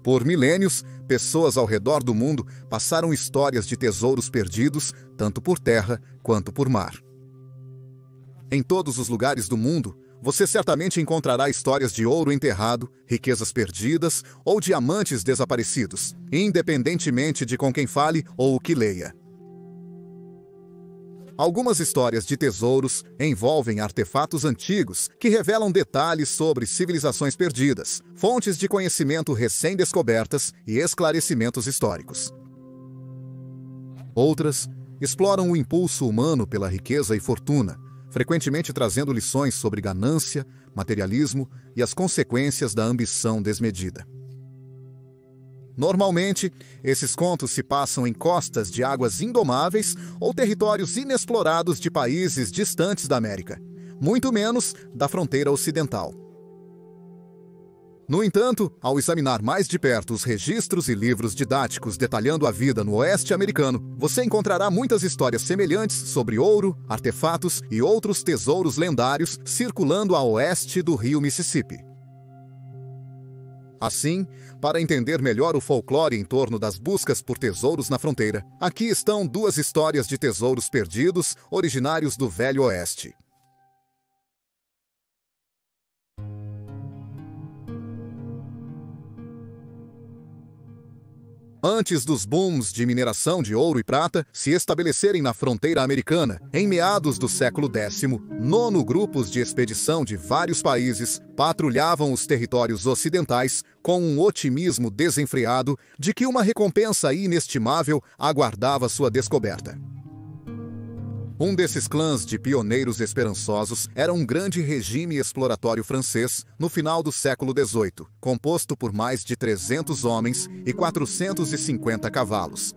Por milênios, pessoas ao redor do mundo passaram histórias de tesouros perdidos, tanto por terra quanto por mar. Em todos os lugares do mundo, você certamente encontrará histórias de ouro enterrado, riquezas perdidas ou diamantes desaparecidos, independentemente de com quem fale ou o que leia. Algumas histórias de tesouros envolvem artefatos antigos que revelam detalhes sobre civilizações perdidas, fontes de conhecimento recém-descobertas e esclarecimentos históricos. Outras exploram o impulso humano pela riqueza e fortuna, frequentemente trazendo lições sobre ganância, materialismo e as consequências da ambição desmedida. Normalmente, esses contos se passam em costas de águas indomáveis ou territórios inexplorados de países distantes da América, muito menos da fronteira ocidental. No entanto, ao examinar mais de perto os registros e livros didáticos detalhando a vida no oeste americano, você encontrará muitas histórias semelhantes sobre ouro, artefatos e outros tesouros lendários circulando a oeste do rio Mississippi. Assim, para entender melhor o folclore em torno das buscas por tesouros na fronteira, aqui estão duas histórias de tesouros perdidos originários do Velho Oeste. Antes dos booms de mineração de ouro e prata se estabelecerem na fronteira americana, em meados do século X, 9 grupos de expedição de vários países patrulhavam os territórios ocidentais com um otimismo desenfreado de que uma recompensa inestimável aguardava sua descoberta. Um desses clãs de pioneiros esperançosos era um grande regime exploratório francês no final do século XVIII, composto por mais de 300 homens e 450 cavalos.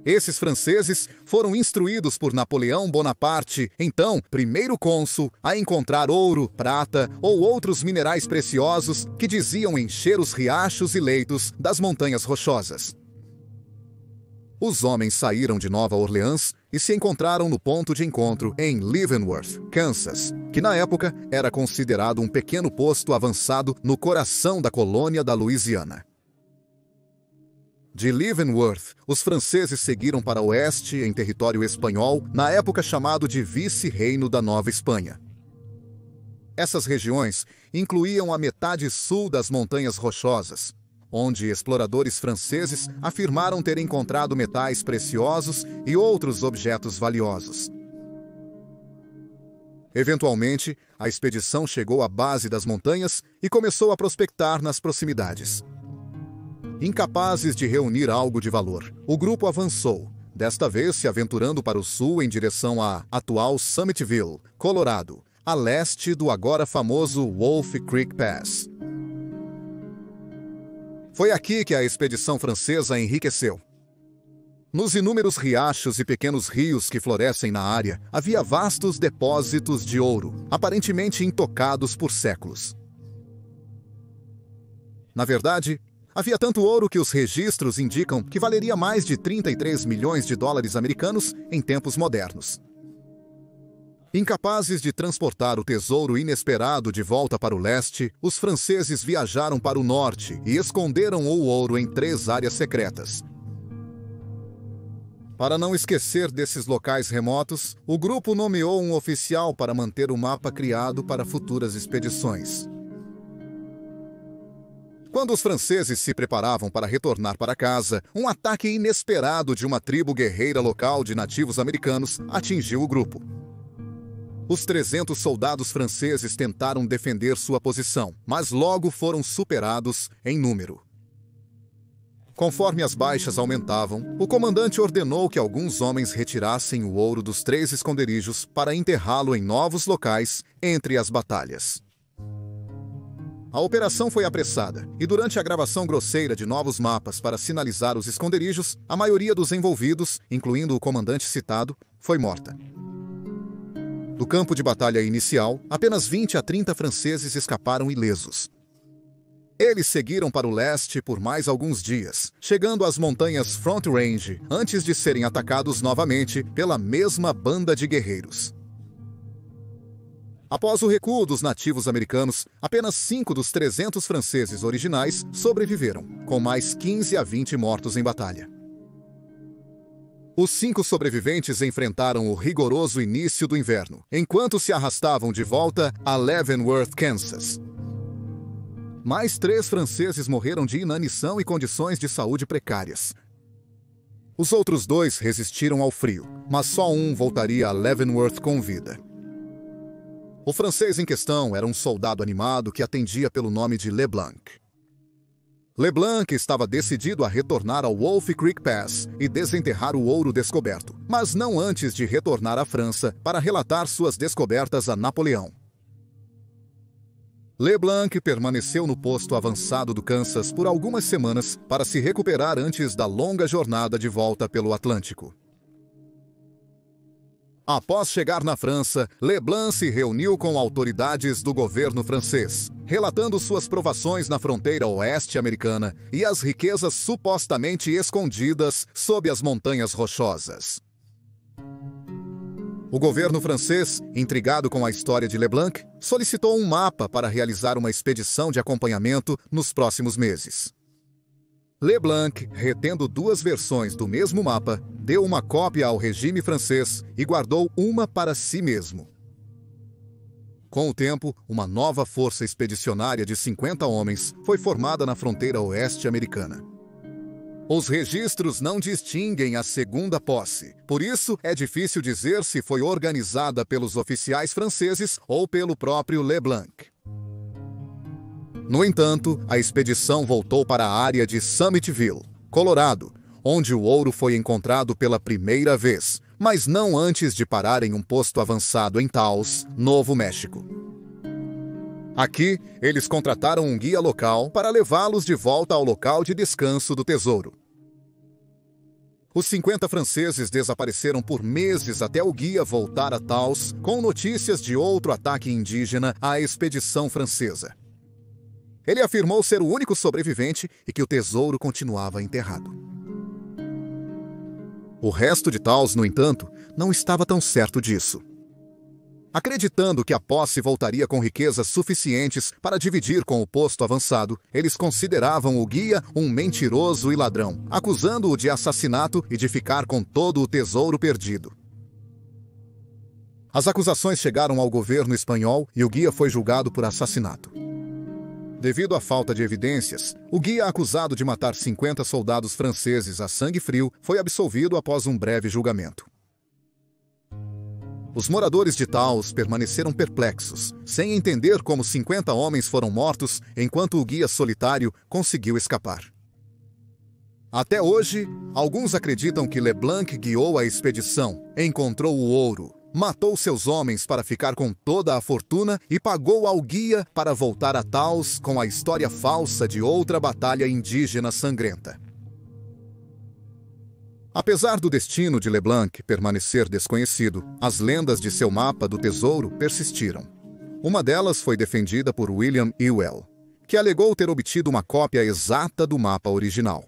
Esses franceses foram instruídos por Napoleão Bonaparte, então primeiro cônsul, a encontrar ouro, prata ou outros minerais preciosos que diziam encher os riachos e leitos das montanhas rochosas. Os homens saíram de Nova Orleans e se encontraram no ponto de encontro em Leavenworth, Kansas, que na época era considerado um pequeno posto avançado no coração da colônia da Louisiana. De Leavenworth, os franceses seguiram para o oeste em território espanhol, na época chamado de Vice-Reino da Nova Espanha. Essas regiões incluíam a metade sul das Montanhas Rochosas, onde exploradores franceses afirmaram ter encontrado metais preciosos e outros objetos valiosos. Eventualmente, a expedição chegou à base das montanhas e começou a prospectar nas proximidades. Incapazes de reunir algo de valor, o grupo avançou, desta vez se aventurando para o sul em direção à atual Summitville, Colorado, a leste do agora famoso Wolf Creek Pass. Foi aqui que a expedição francesa enriqueceu. Nos inúmeros riachos e pequenos rios que florescem na área, havia vastos depósitos de ouro, aparentemente intocados por séculos. Na verdade, havia tanto ouro que os registros indicam que valeria mais de 33 milhões de dólares americanos em tempos modernos. Incapazes de transportar o tesouro inesperado de volta para o leste, os franceses viajaram para o norte e esconderam o ouro em 3 áreas secretas. Para não esquecer desses locais remotos, o grupo nomeou um oficial para manter o mapa criado para futuras expedições. Quando os franceses se preparavam para retornar para casa, um ataque inesperado de uma tribo guerreira local de nativos americanos atingiu o grupo. Os 300 soldados franceses tentaram defender sua posição, mas logo foram superados em número. Conforme as baixas aumentavam, o comandante ordenou que alguns homens retirassem o ouro dos 3 esconderijos para enterrá-lo em novos locais entre as batalhas. A operação foi apressada, e durante a gravação grosseira de novos mapas para sinalizar os esconderijos, a maioria dos envolvidos, incluindo o comandante citado, foi morta. Do campo de batalha inicial, apenas 20 a 30 franceses escaparam ilesos. Eles seguiram para o leste por mais alguns dias, chegando às montanhas Front Range antes de serem atacados novamente pela mesma banda de guerreiros. Após o recuo dos nativos americanos, apenas 5 dos 300 franceses originais sobreviveram, com mais 15 a 20 mortos em batalha. Os 5 sobreviventes enfrentaram o rigoroso início do inverno, enquanto se arrastavam de volta a Leavenworth, Kansas. Mais 3 franceses morreram de inanição e condições de saúde precárias. Os outros 2 resistiram ao frio, mas só um voltaria a Leavenworth com vida. O francês em questão era um soldado animado que atendia pelo nome de Leblanc. Leblanc estava decidido a retornar ao Wolf Creek Pass e desenterrar o ouro descoberto, mas não antes de retornar à França para relatar suas descobertas a Napoleão. Leblanc permaneceu no posto avançado do Kansas por algumas semanas para se recuperar antes da longa jornada de volta pelo Atlântico. Após chegar na França, Leblanc se reuniu com autoridades do governo francês, relatando suas provações na fronteira oeste americana e as riquezas supostamente escondidas sob as montanhas rochosas. O governo francês, intrigado com a história de Leblanc, solicitou um mapa para realizar uma expedição de acompanhamento nos próximos meses. Leblanc, retendo 2 versões do mesmo mapa, deu uma cópia ao regime francês e guardou uma para si mesmo. Com o tempo, uma nova força expedicionária de 50 homens foi formada na fronteira oeste americana. Os registros não distinguem a segunda posse, por isso é difícil dizer se foi organizada pelos oficiais franceses ou pelo próprio Leblanc. No entanto, a expedição voltou para a área de Summitville, Colorado, onde o ouro foi encontrado pela primeira vez, mas não antes de parar em um posto avançado em Taos, Novo México. Aqui, eles contrataram um guia local para levá-los de volta ao local de descanso do tesouro. Os 50 franceses desapareceram por meses até o guia voltar a Taos com notícias de outro ataque indígena à expedição francesa. Ele afirmou ser o único sobrevivente e que o tesouro continuava enterrado. O resto de Taos, no entanto, não estava tão certo disso. Acreditando que a posse voltaria com riquezas suficientes para dividir com o posto avançado, eles consideravam o guia um mentiroso e ladrão, acusando-o de assassinato e de ficar com todo o tesouro perdido. As acusações chegaram ao governo espanhol e o guia foi julgado por assassinato. Devido à falta de evidências, o guia acusado de matar 50 soldados franceses a sangue frio foi absolvido após um breve julgamento. Os moradores de Taos permaneceram perplexos, sem entender como 50 homens foram mortos enquanto o guia solitário conseguiu escapar. Até hoje, alguns acreditam que Leblanc guiou a expedição, encontrou o ouro, matou seus homens para ficar com toda a fortuna e pagou ao guia para voltar a Taos com a história falsa de outra batalha indígena sangrenta. Apesar do destino de Leblanc permanecer desconhecido, as lendas de seu mapa do tesouro persistiram. Uma delas foi defendida por William Ewell, que alegou ter obtido uma cópia exata do mapa original.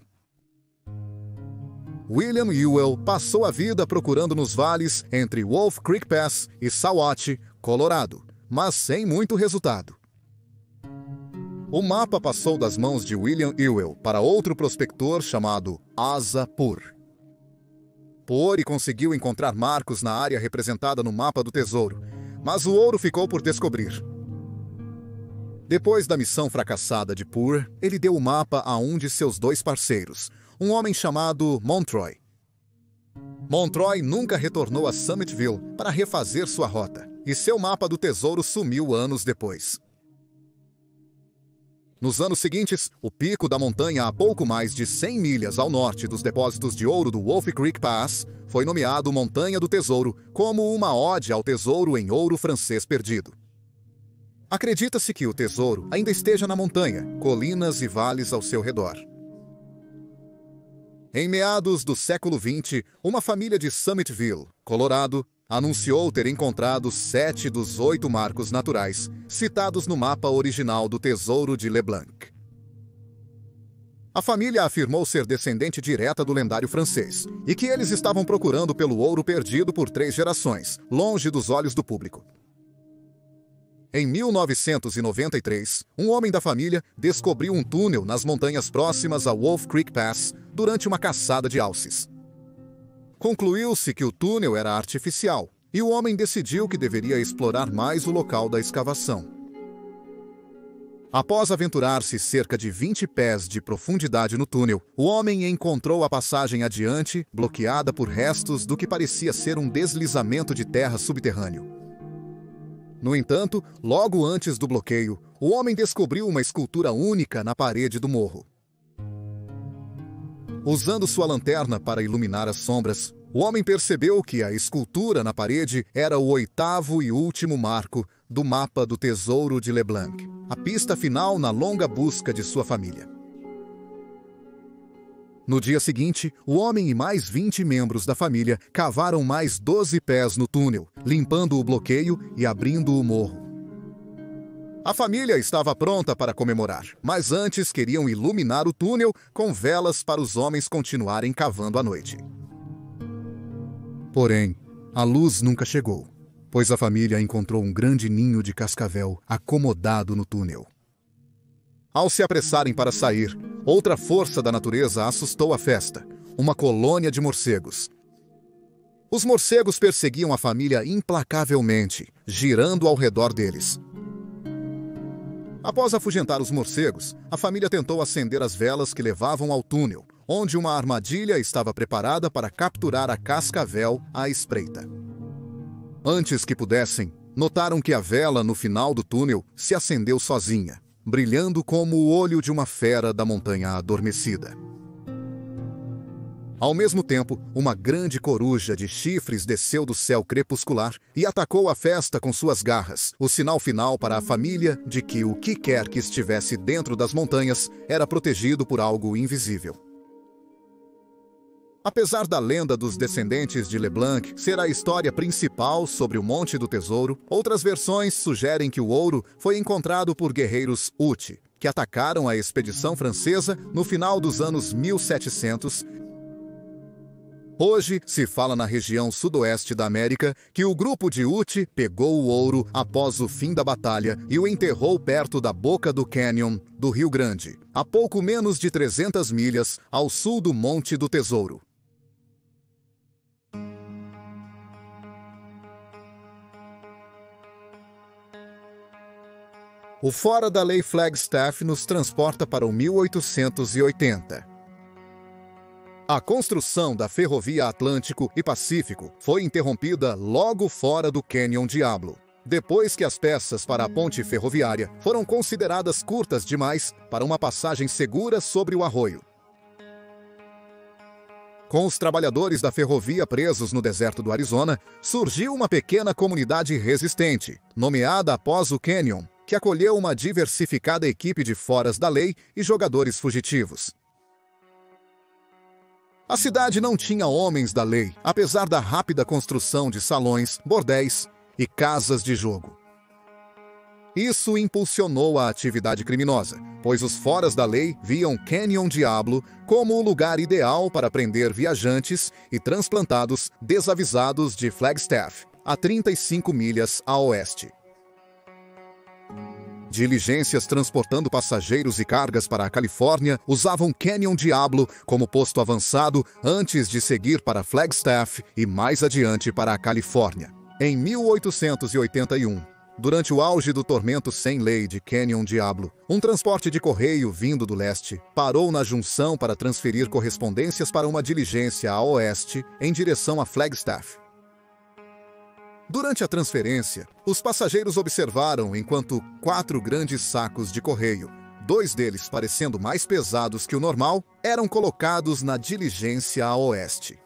William Ewell passou a vida procurando nos vales entre Wolf Creek Pass e Saguache, Colorado, mas sem muito resultado. O mapa passou das mãos de William Ewell para outro prospector chamado Asa Poor. Poor conseguiu encontrar marcos na área representada no mapa do tesouro, mas o ouro ficou por descobrir. Depois da missão fracassada de Poor, ele deu o mapa a um de seus 2 parceiros, um homem chamado Montroy. Montroy nunca retornou a Summitville para refazer sua rota, e seu mapa do tesouro sumiu anos depois. Nos anos seguintes, o pico da montanha a pouco mais de 100 milhas ao norte dos depósitos de ouro do Wolf Creek Pass foi nomeado Montanha do Tesouro como uma ode ao tesouro em ouro francês perdido. Acredita-se que o tesouro ainda esteja na montanha, colinas e vales ao seu redor. Em meados do século XX, uma família de Summitville, Colorado, anunciou ter encontrado 7 dos 8 marcos naturais citados no mapa original do tesouro de Leblanc. A família afirmou ser descendente direta do lendário francês e que eles estavam procurando pelo ouro perdido por 3 gerações, longe dos olhos do público. Em 1993, um homem da família descobriu um túnel nas montanhas próximas a Wolf Creek Pass durante uma caçada de alces. Concluiu-se que o túnel era artificial e o homem decidiu que deveria explorar mais o local da escavação. Após aventurar-se cerca de 20 pés de profundidade no túnel, o homem encontrou a passagem adiante, bloqueada por restos do que parecia ser um deslizamento de terra subterrâneo. No entanto, logo antes do bloqueio, o homem descobriu uma escultura única na parede do morro. Usando sua lanterna para iluminar as sombras, o homem percebeu que a escultura na parede era o 8º e último marco do mapa do Tesouro de LeBlanc, a pista final na longa busca de sua família. No dia seguinte, o homem e mais 20 membros da família cavaram mais 12 pés no túnel, limpando o bloqueio e abrindo o morro. A família estava pronta para comemorar, mas antes queriam iluminar o túnel com velas para os homens continuarem cavando à noite. Porém, a luz nunca chegou, pois a família encontrou um grande ninho de cascavel acomodado no túnel. Ao se apressarem para sair, outra força da natureza assustou a festa, uma colônia de morcegos. Os morcegos perseguiam a família implacavelmente, girando ao redor deles. Após afugentar os morcegos, a família tentou acender as velas que levavam ao túnel, onde uma armadilha estava preparada para capturar a cascavel à espreita. Antes que pudessem, notaram que a vela no final do túnel se acendeu sozinha, brilhando como o olho de uma fera da montanha adormecida. Ao mesmo tempo, uma grande coruja de chifres desceu do céu crepuscular e atacou a festa com suas garras, o sinal final para a família de que o que quer que estivesse dentro das montanhas era protegido por algo invisível. Apesar da lenda dos descendentes de LeBlanc ser a história principal sobre o Monte do Tesouro, outras versões sugerem que o ouro foi encontrado por guerreiros Ute, que atacaram a expedição francesa no final dos anos 1700. Hoje, se fala na região sudoeste da América que o grupo de Ute pegou o ouro após o fim da batalha e o enterrou perto da boca do Canyon do Rio Grande, a pouco menos de 300 milhas ao sul do Monte do Tesouro. O Fora da Lei Flagstaff nos transporta para o 1880. A construção da ferrovia Atlântico e Pacífico foi interrompida logo fora do Canyon Diablo, depois que as peças para a ponte ferroviária foram consideradas curtas demais para uma passagem segura sobre o arroio. Com os trabalhadores da ferrovia presos no deserto do Arizona, surgiu uma pequena comunidade resistente, nomeada após o Canyon, que acolheu uma diversificada equipe de foras da lei e jogadores fugitivos. A cidade não tinha homens da lei, apesar da rápida construção de salões, bordéis e casas de jogo. Isso impulsionou a atividade criminosa, pois os foras da lei viam Canyon Diablo como o lugar ideal para prender viajantes e transplantados desavisados de Flagstaff, a 35 milhas a oeste. Diligências transportando passageiros e cargas para a Califórnia usavam Canyon Diablo como posto avançado antes de seguir para Flagstaff e mais adiante para a Califórnia. Em 1881, durante o auge do tormento sem lei de Canyon Diablo, um transporte de correio vindo do leste parou na junção para transferir correspondências para uma diligência a oeste em direção a Flagstaff. Durante a transferência, os passageiros observaram enquanto 4 grandes sacos de correio, 2 deles parecendo mais pesados que o normal, eram colocados na diligência a oeste.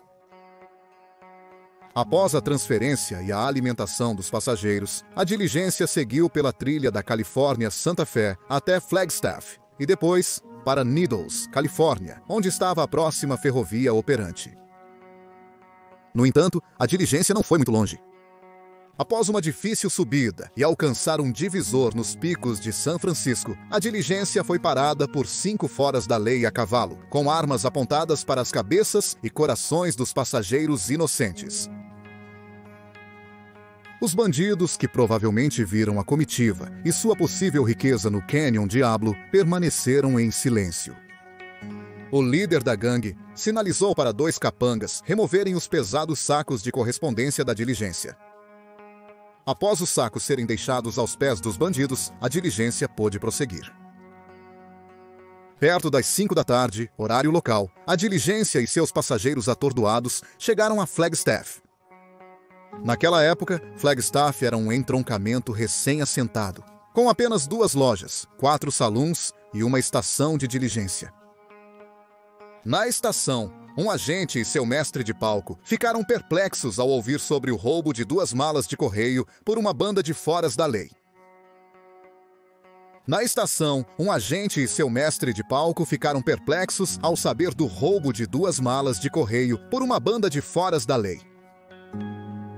Após a transferência e a alimentação dos passageiros, a diligência seguiu pela trilha da Califórnia Santa Fé até Flagstaff e depois para Needles, Califórnia, onde estava a próxima ferrovia operante. No entanto, a diligência não foi muito longe. Após uma difícil subida e alcançar um divisor nos picos de São Francisco, a diligência foi parada por 5 foras da lei a cavalo, com armas apontadas para as cabeças e corações dos passageiros inocentes. Os bandidos, que provavelmente viram a comitiva e sua possível riqueza no Canyon Diablo, permaneceram em silêncio. O líder da gangue sinalizou para 2 capangas removerem os pesados sacos de correspondência da diligência. Após os sacos serem deixados aos pés dos bandidos, a diligência pôde prosseguir. Perto das 5 da tarde, horário local, a diligência e seus passageiros atordoados chegaram a Flagstaff. Naquela época, Flagstaff era um entroncamento recém-assentado, com apenas 2 lojas, 4 salões e uma estação de diligência. Na estação, um agente e seu mestre de palco ficaram perplexos ao ouvir sobre o roubo de 2 malas de correio por uma banda de foras da lei. Na estação, um agente e seu mestre de palco ficaram perplexos ao saber do roubo de 2 malas de correio por uma banda de foras da lei.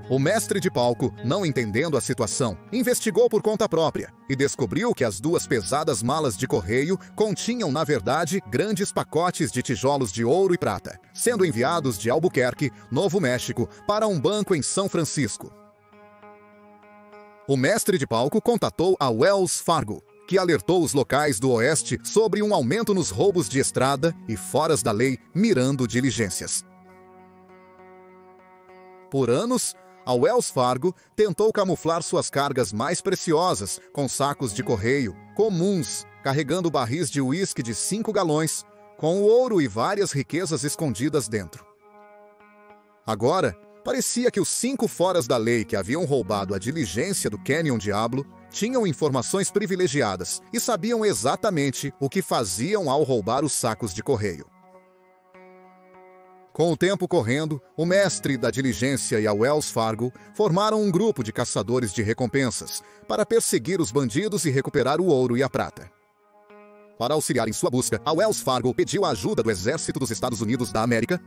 O mestre de palco, não entendendo a situação, investigou por conta própria e descobriu que as 2 pesadas malas de correio continham, na verdade, grandes pacotes de tijolos de ouro e prata, sendo enviados de Albuquerque, Novo México, para um banco em São Francisco. O mestre de palco contatou a Wells Fargo, que alertou os locais do Oeste sobre um aumento nos roubos de estrada e foras da lei, mirando diligências. Por anos, a Wells Fargo tentou camuflar suas cargas mais preciosas com sacos de correio comuns, carregando barris de uísque de 5 galões, com ouro e várias riquezas escondidas dentro. Agora, parecia que os 5 foras da lei que haviam roubado a diligência do Canyon Diablo tinham informações privilegiadas e sabiam exatamente o que faziam ao roubar os sacos de correio. Com o tempo correndo, o mestre da diligência e a Wells Fargo formaram um grupo de caçadores de recompensas para perseguir os bandidos e recuperar o ouro e a prata. Para auxiliar em sua busca, a Wells Fargo pediu a ajuda do Exército dos Estados Unidos da América.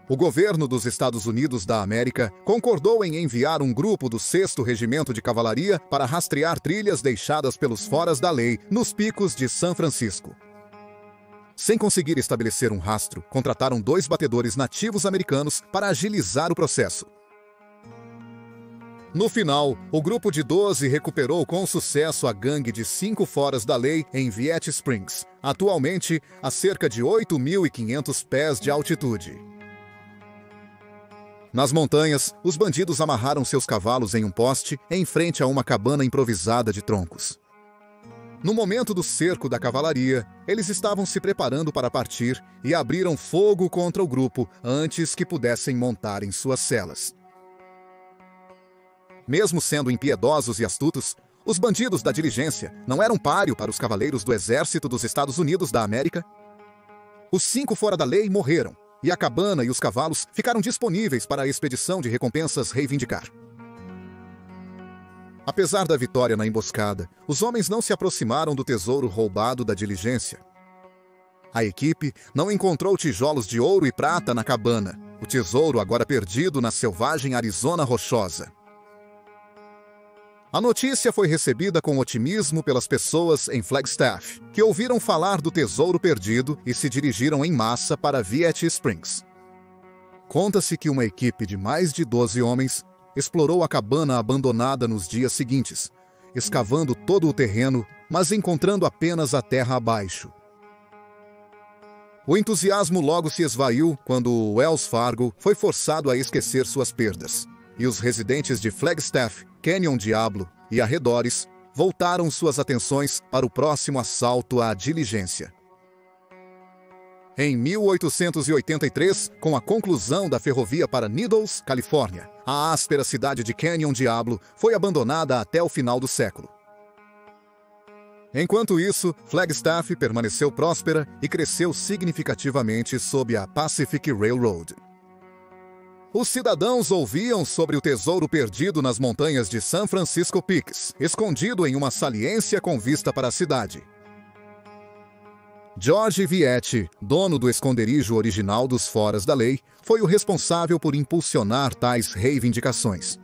O governo dos Estados Unidos da América concordou em enviar um grupo do 6º Regimento de Cavalaria para rastrear trilhas deixadas pelos foras da lei nos picos de São Francisco. Sem conseguir estabelecer um rastro, contrataram 2 batedores nativos americanos para agilizar o processo. No final, o grupo de 12 recuperou com sucesso a gangue de 5 foras da lei em Viet Springs, atualmente a cerca de 8.500 pés de altitude. Nas montanhas, os bandidos amarraram seus cavalos em um poste em frente a uma cabana improvisada de troncos. No momento do cerco da cavalaria, eles estavam se preparando para partir e abriram fogo contra o grupo antes que pudessem montar em suas celas. Mesmo sendo impiedosos e astutos, os bandidos da diligência não eram páreo para os cavaleiros do Exército dos Estados Unidos da América. Os 5 fora da lei morreram, e a cabana e os cavalos ficaram disponíveis para a expedição de recompensas reivindicar. Apesar da vitória na emboscada, os homens não se aproximaram do tesouro roubado da diligência. A equipe não encontrou tijolos de ouro e prata na cabana, o tesouro agora perdido na selvagem Arizona rochosa. A notícia foi recebida com otimismo pelas pessoas em Flagstaff, que ouviram falar do tesouro perdido e se dirigiram em massa para Viet Springs. Conta-se que uma equipe de mais de 12 homens explorou a cabana abandonada nos dias seguintes, escavando todo o terreno, mas encontrando apenas a terra abaixo. O entusiasmo logo se esvaiu quando o Wells Fargo foi forçado a esquecer suas perdas, e os residentes de Flagstaff, Canyon Diablo e arredores voltaram suas atenções para o próximo assalto à diligência. Em 1883, com a conclusão da ferrovia para Needles, Califórnia, a áspera cidade de Canyon Diablo foi abandonada até o final do século. Enquanto isso, Flagstaff permaneceu próspera e cresceu significativamente sob a Pacific Railroad. Os cidadãos ouviam sobre o tesouro perdido nas montanhas de San Francisco Peaks, escondido em uma saliência com vista para a cidade. George Viet, dono do esconderijo original dos foras da lei, foi o responsável por impulsionar tais reivindicações.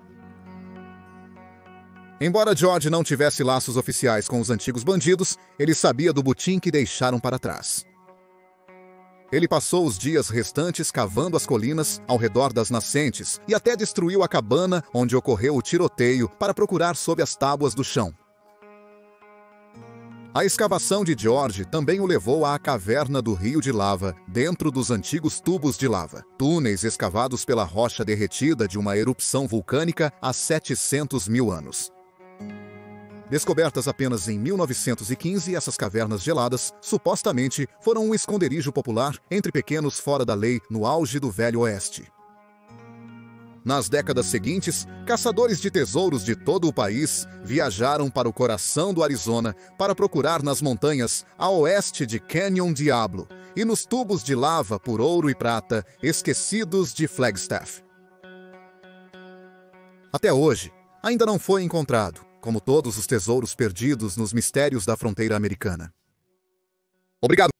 Embora George não tivesse laços oficiais com os antigos bandidos, ele sabia do butim que deixaram para trás. Ele passou os dias restantes cavando as colinas ao redor das nascentes e até destruiu a cabana onde ocorreu o tiroteio para procurar sob as tábuas do chão. A escavação de George também o levou à caverna do rio de lava, dentro dos antigos tubos de lava, túneis escavados pela rocha derretida de uma erupção vulcânica há 700 mil anos. Descobertas apenas em 1915, essas cavernas geladas supostamente foram um esconderijo popular entre pequenos fora da lei no auge do Velho Oeste. Nas décadas seguintes, caçadores de tesouros de todo o país viajaram para o coração do Arizona para procurar nas montanhas a oeste de Canyon Diablo e nos tubos de lava por ouro e prata esquecidos de Flagstaff. Até hoje, ainda não foi encontrado, como todos os tesouros perdidos nos mistérios da fronteira americana. Obrigado.